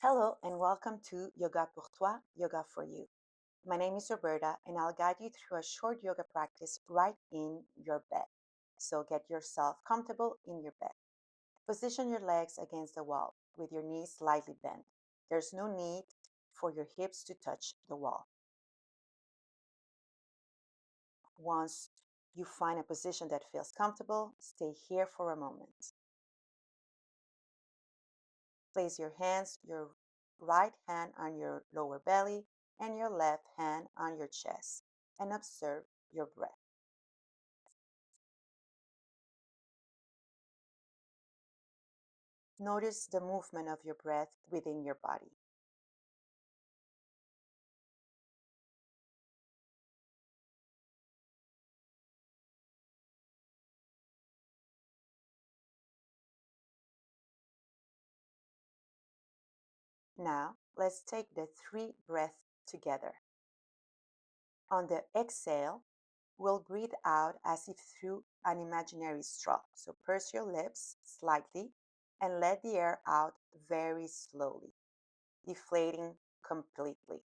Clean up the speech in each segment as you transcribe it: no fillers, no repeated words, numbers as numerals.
Hello and welcome to Yoga Pour Toi, Yoga for You. My name is Roberta and I'll guide you through a short yoga practice right in your bed. So get yourself comfortable in your bed. Position your legs against the wall with your knees slightly bent. There's no need for your hips to touch the wall. Once you find a position that feels comfortable, stay here for a moment. Place your right hand on your lower belly and your left hand on your chest and observe your breath. Notice the movement of your breath within your body. Now, let's take the three breaths together. On the exhale, we'll breathe out as if through an imaginary straw. So purse your lips slightly and let the air out very slowly, deflating completely.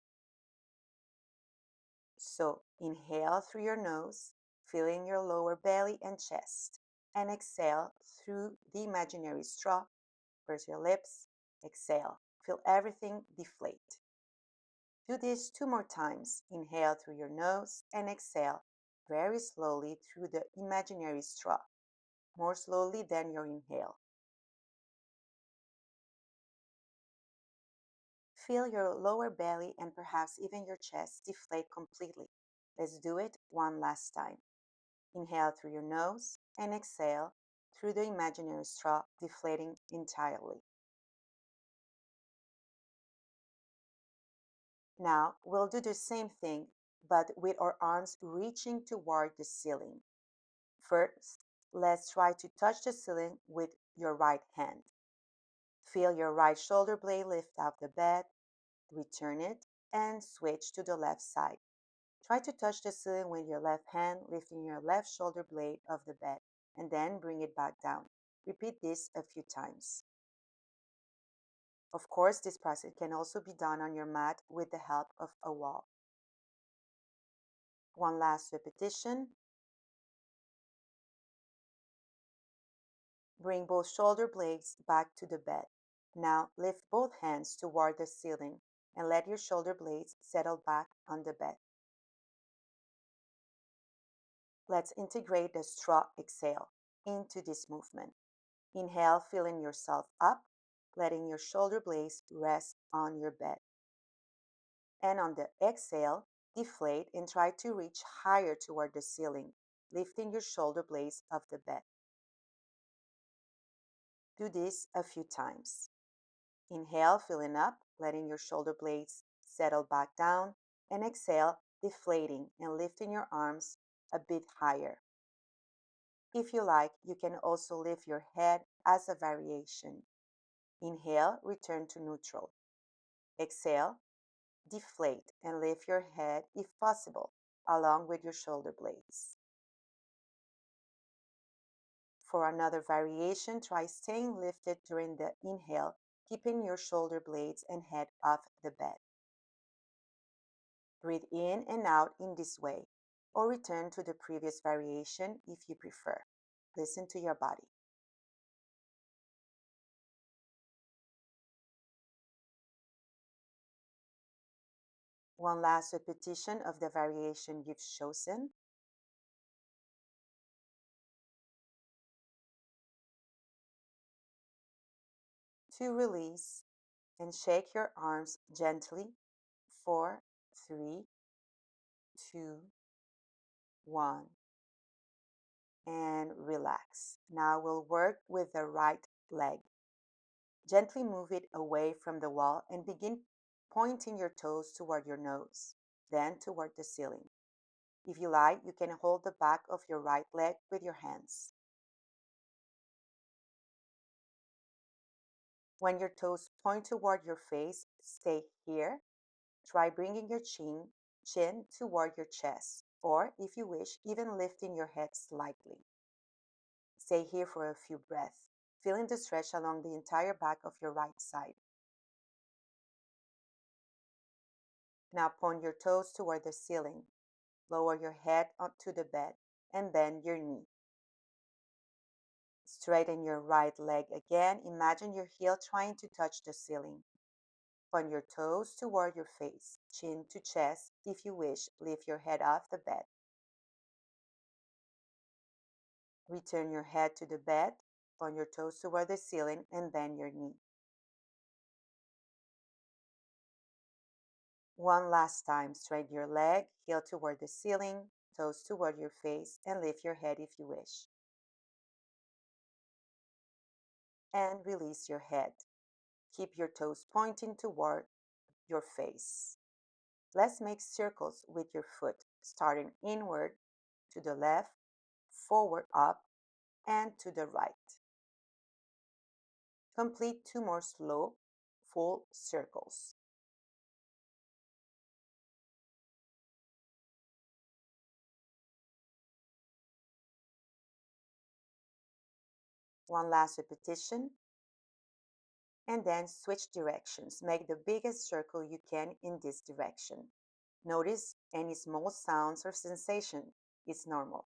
So inhale through your nose, filling your lower belly and chest, and exhale through the imaginary straw. Purse your lips, exhale, feel everything deflate. Do this two more times. Inhale through your nose and exhale very slowly through the imaginary straw, more slowly than your inhale. Feel your lower belly and perhaps even your chest deflate completely. Let's do it one last time. Inhale through your nose and exhale through the imaginary straw, deflating entirely. Now we'll do the same thing, but with our arms reaching toward the ceiling. First, let's try to touch the ceiling with your right hand. Feel your right shoulder blade lift off the bed, return it, and switch to the left side. Try to touch the ceiling with your left hand, lifting your left shoulder blade off the bed, and then bring it back down. Repeat this a few times. Of course, this process can also be done on your mat with the help of a wall. One last repetition. Bring both shoulder blades back to the bed. Now lift both hands toward the ceiling and let your shoulder blades settle back on the bed. Let's integrate the straw exhale into this movement. Inhale, filling yourself up, letting your shoulder blades rest on your bed. And on the exhale, deflate and try to reach higher toward the ceiling, lifting your shoulder blades off the bed. Do this a few times. Inhale, filling up, letting your shoulder blades settle back down, and exhale, deflating and lifting your arms a bit higher. If you like, you can also lift your head as a variation. Inhale, return to neutral. Exhale, deflate and lift your head if possible, along with your shoulder blades. For another variation, try staying lifted during the inhale, keeping your shoulder blades and head off the bed. Breathe in and out in this way, or return to the previous variation if you prefer. Listen to your body. One last repetition of the variation you've chosen. To release and shake your arms gently. 4, 3, 2, 1, and relax. Now we'll work with the right leg. Gently move it away from the wall and begin pointing your toes toward your nose, then toward the ceiling. If you like, you can hold the back of your right leg with your hands. When your toes point toward your face, stay here. Try bringing your chin toward your chest, or if you wish, even lifting your head slightly. Stay here for a few breaths, feeling the stretch along the entire back of your right side. Now point your toes toward the ceiling. Lower your head onto the bed and bend your knee. Straighten your right leg again. Imagine your heel trying to touch the ceiling. Point your toes toward your face, chin to chest. If you wish, lift your head off the bed. Return your head to the bed. Point your toes toward the ceiling and bend your knee. One last time, straighten your leg, heel toward the ceiling, toes toward your face, and lift your head if you wish. And release your head. Keep your toes pointing toward your face. Let's make circles with your foot, starting inward, to the left, forward up, and to the right. Complete 2 more slow, full circles. One last repetition, and then switch directions. Make the biggest circle you can in this direction. Notice any small sounds or sensation is normal.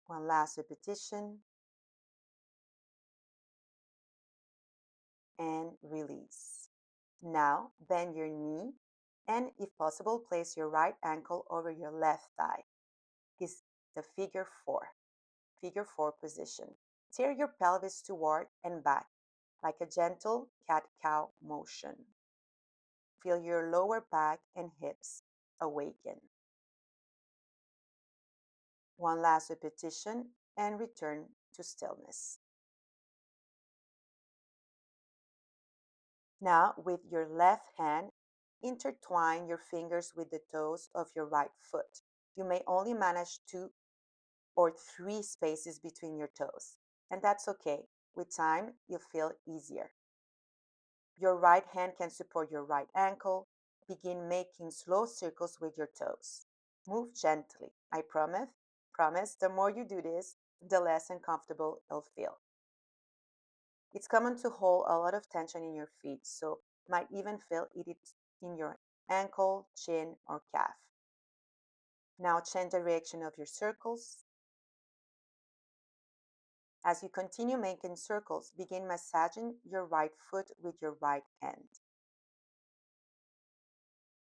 One last repetition, and release. Now, bend your knee, and if possible, place your right ankle over your left thigh. Is the figure four position. Tear your pelvis toward and back, like a gentle cat-cow motion. Feel your lower back and hips awaken. One last repetition and return to stillness. Now, with your left hand, intertwine your fingers with the toes of your right foot. You may only manage 2 or 3 spaces between your toes, and that's okay. With time, you'll feel easier. Your right hand can support your right ankle. Begin making slow circles with your toes. Move gently. I promise, the more you do this, the less uncomfortable it'll feel. It's common to hold a lot of tension in your feet, so might even feel it in your ankle, shin, or calf. Now change the direction of your circles. As you continue making circles, begin massaging your right foot with your right hand.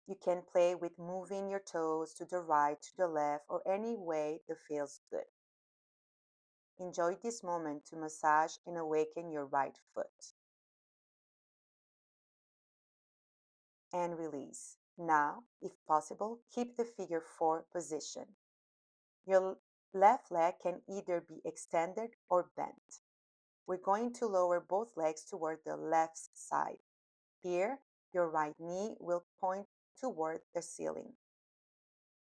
You can play with moving your toes to the right, to the left, or any way that feels good. Enjoy this moment to massage and awaken your right foot. And release. Now, if possible, keep the figure four position. Your left leg can either be extended or bent. We're going to lower both legs toward the left side. Here, your right knee will point toward the ceiling.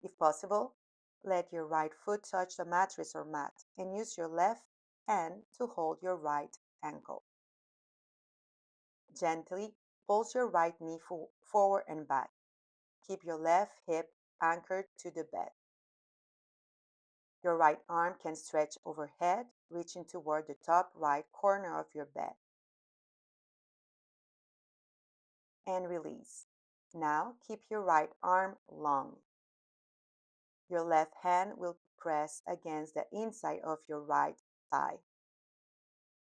If possible, let your right foot touch the mattress or mat and use your left hand to hold your right ankle. Gently pulse your right knee forward and back. Keep your left hip anchored to the bed. Your right arm can stretch overhead, reaching toward the top right corner of your bed. And release. Now keep your right arm long. Your left hand will press against the inside of your right thigh.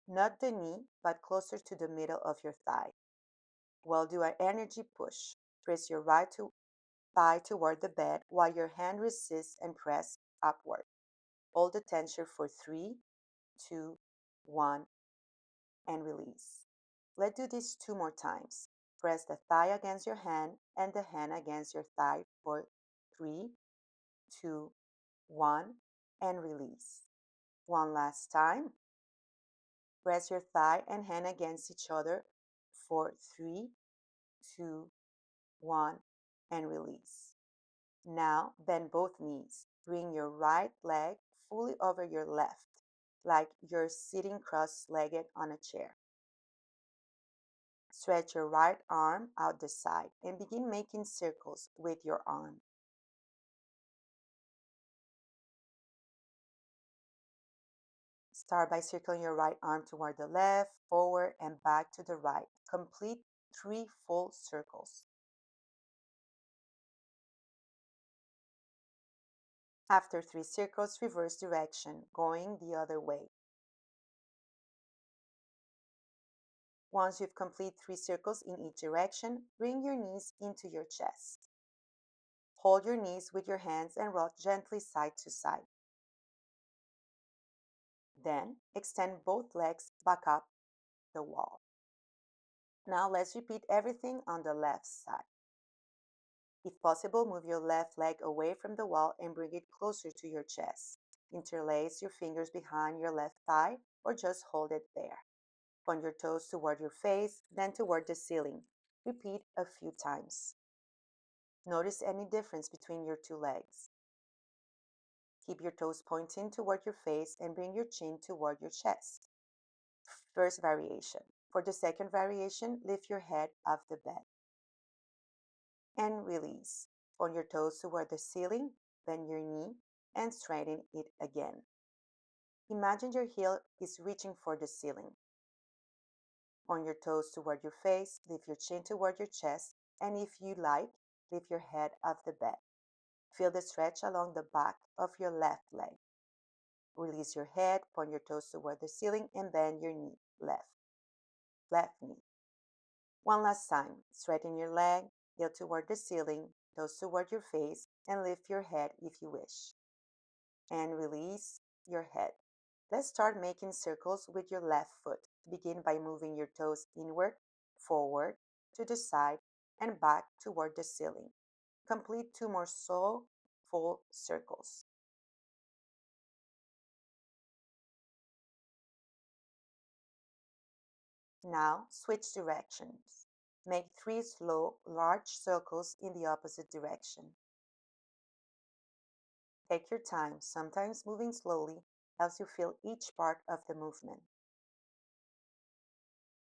Not the knee, but closer to the middle of your thigh. We'll do an energy push. Press your thigh toward the bed while your hand resists and press upward. Hold the tension for 3, 2, 1, and release. Let's do this 2 more times. Press the thigh against your hand and the hand against your thigh for 3, 2, 1, and release. One last time. Press your thigh and hand against each other for 3, 2, 1, and release. Now bend both knees. Bring your right leg fully over your left, like you're sitting cross-legged on a chair. Stretch your right arm out the side and begin making circles with your arm. Start by circling your right arm toward the left, forward, and back to the right. Complete 3 full circles. After 3 circles, reverse direction, going the other way. Once you've completed 3 circles in each direction, bring your knees into your chest. Hold your knees with your hands and rock gently side to side. Then, extend both legs back up the wall. Now let's repeat everything on the left side. If possible, move your left leg away from the wall and bring it closer to your chest. Interlace your fingers behind your left thigh or just hold it there. Point your toes toward your face, then toward the ceiling. Repeat a few times. Notice any difference between your two legs. Keep your toes pointing toward your face and bring your chin toward your chest. First variation. For the second variation, lift your head off the bed. And release. Point your toes toward the ceiling, bend your knee, and straighten it again. Imagine your heel is reaching for the ceiling. Point your toes toward your face, lift your chin toward your chest, and if you like, lift your head off the bed. Feel the stretch along the back of your left leg. Release your head, point your toes toward the ceiling, and bend your knee, left knee. One last time, straighten your leg, heel toward the ceiling, toes toward your face, and lift your head if you wish. And release your head. Let's start making circles with your left foot. Begin by moving your toes inward, forward, to the side, and back toward the ceiling. Complete 2 more full circles. Now switch directions. Make 3 slow, large circles in the opposite direction. Take your time. Sometimes moving slowly helps you feel each part of the movement.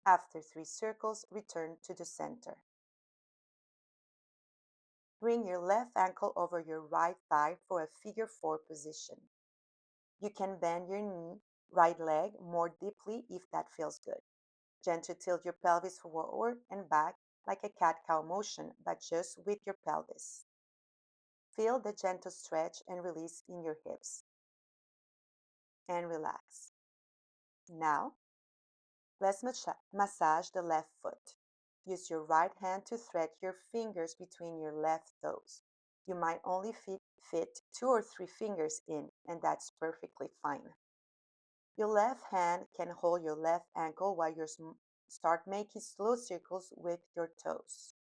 After 3 circles, return to the center. Bring your left ankle over your right thigh for a figure 4 position. You can bend your knee, right leg more deeply if that feels good. Gently tilt your pelvis forward and back like a cat-cow motion, but just with your pelvis. Feel the gentle stretch and release in your hips. And relax. Now, let's massage the left foot. Use your right hand to thread your fingers between your left toes. You might only fit 2 or 3 fingers in, and that's perfectly fine. Your left hand can hold your left ankle while you start making slow circles with your toes.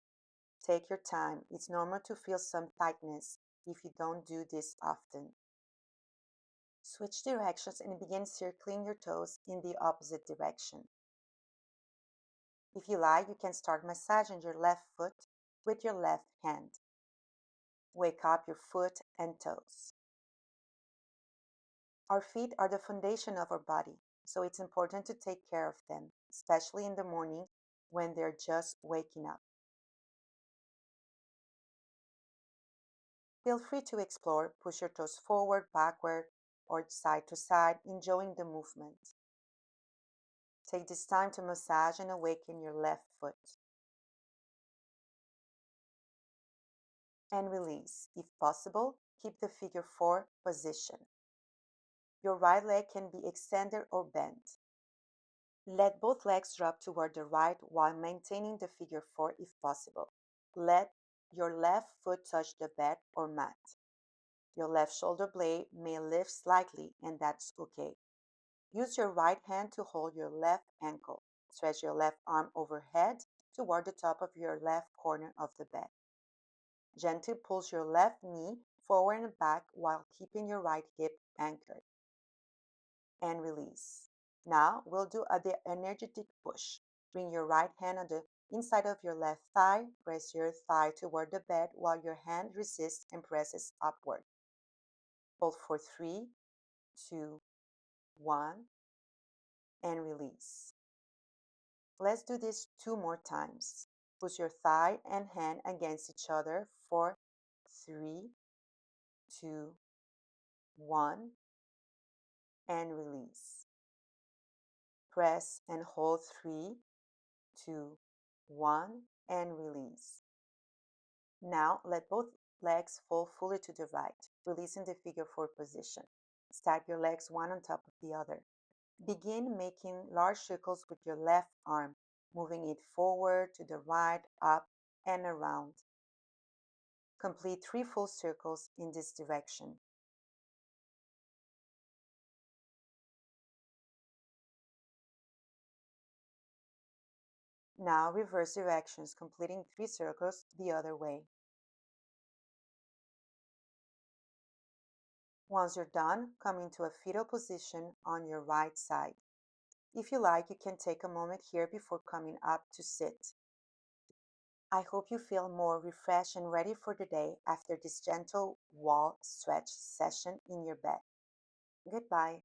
Take your time. It's normal to feel some tightness if you don't do this often. Switch directions and begin circling your toes in the opposite direction. If you like, you can start massaging your left foot with your left hand. Wake up your foot and toes. Our feet are the foundation of our body, so it's important to take care of them, especially in the morning when they're just waking up. Feel free to explore, push your toes forward, backward, or side to side, enjoying the movement. Take this time to massage and awaken your left foot. And release. If possible, keep the figure 4 position. Your right leg can be extended or bent. Let both legs drop toward the right while maintaining the figure 4 if possible. Let your left foot touch the bed or mat. Your left shoulder blade may lift slightly, and that's okay. Use your right hand to hold your left ankle. Stretch your left arm overhead toward the top of your left corner of the bed. Gently pull your left knee forward and back while keeping your right hip anchored. And release. Now we'll do the energetic push. Bring your right hand on the inside of your left thigh. Press your thigh toward the bed while your hand resists and presses upward. Hold for 3, 2, 1, and release. Let's do this 2 more times. Push your thigh and hand against each other for 3, 2, 1, and release. Press and hold 3, 2, 1, and release. Now let both legs fall fully to the right, releasing the figure 4 position. Stack your legs one on top of the other. Begin making large circles with your left arm, moving it forward, to the right, up, and around. Complete 3 full circles in this direction. Now reverse directions, completing 3 circles the other way. Once you're done, come into a fetal position on your right side. If you like, you can take a moment here before coming up to sit. I hope you feel more refreshed and ready for the day after this gentle wall stretch session in your bed. Goodbye.